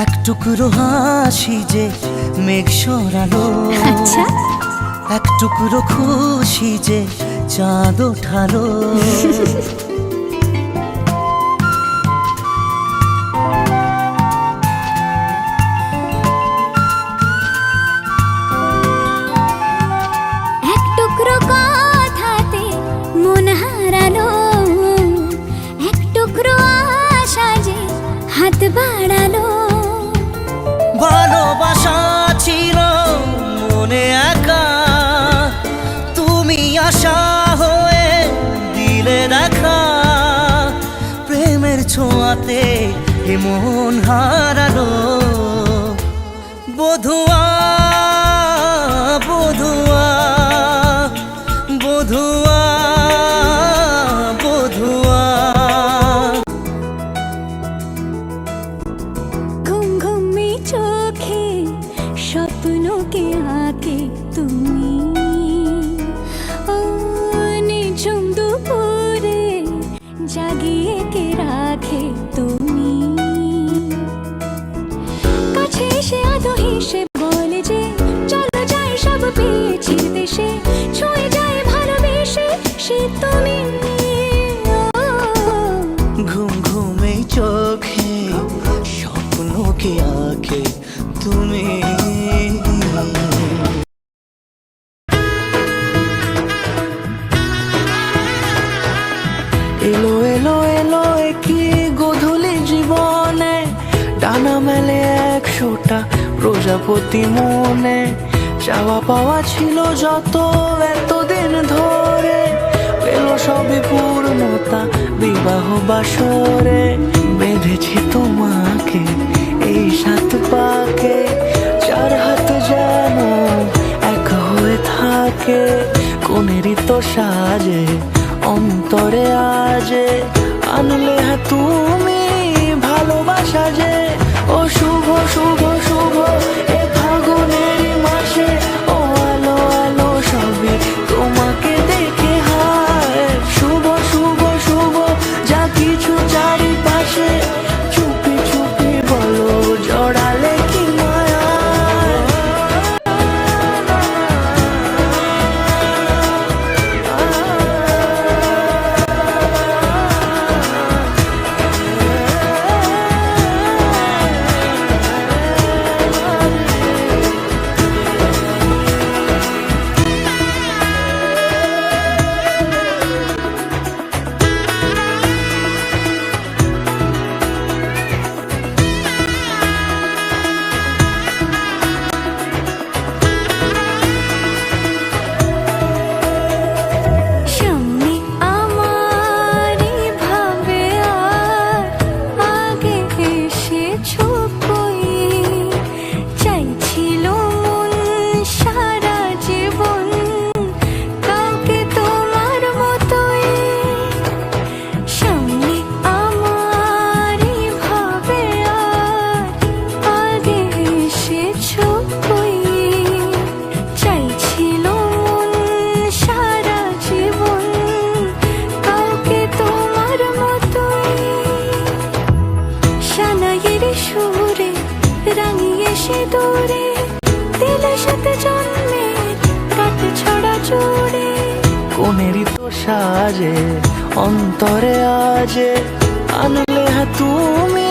এক টুকরো হাসি যে মেঘ সরালো, আচ্ছা এক টুকরো খুশি যে চাঁদ ওঠালো। এক টুকরো কথাতে মন হারালো, এক টুকরো আশা যে হাত বাড়ালো। ভালোবাসা ছিল মনে একা, তুমি আশা হয়ে দিলে দেখা। প্রেমের ছোঁয়াতে এ মন হারালো। বধুয়া বধুয়া বধুয়া বধুয়া। ঘুম ঘুমি চোখে স্বপ্নকে আঁকে তুমি, ও নিঝুম দুপুরে জাগিয়ে কে রাখে তুমি। কাছে এসে আদো হেসে বলে যে চলো যাই সব পেয়েছি দেশে, ছুঁয়ে যায় ভালোবেসে সে তুমি। ঘুম ঘুমে চোখে স্বপ্নকে আঁকে তুমি। এলো এলো এলো কি গোধূলি জীবনে, ডানা মেলে 100টা প্রজাপতি মনে। চাওয়া পাওয়া ছিল যত এতদিন ধরে, পেল সবই পূর্ণতা বিবাহ বাসরে। বেঁধেছি তোমাকে এই 7 পাকে, 4 হাত যেন এক হয়ে থাকে। কোনেরই তো সাজে অন্তরে আজে, আনলে হ্যাঁ তুমি ভালোবাসা যে। ও শুভ শুভ শুভ এ ফাগুনের মাসে, ও আলো আলো সবে তোমাকে দেখে হায়। শুভ শুভ শুভ যা কিছু চারিপাশে, চুপি চুপি বলো জড়ালে কি মায়া। সামনে আমারই ভাবে আর আগে এসেছো কই, চাইছিল মন সারা জীবন কাউকে তোমার মতোই। সামনে আমারই ভাবে আর আগে এসেছো কই, চাইছিল মন সারা জীবন কাউকে তোমার মতোই। সানাইয়ের সুরে রাঙিয়ে সে দূরে, দিলে সাথে জন্মের রাত ছড়া জুড়ে। কোনেরই তো সাজে অন্তরে আজে, আনলে হ্যাঁ তুমি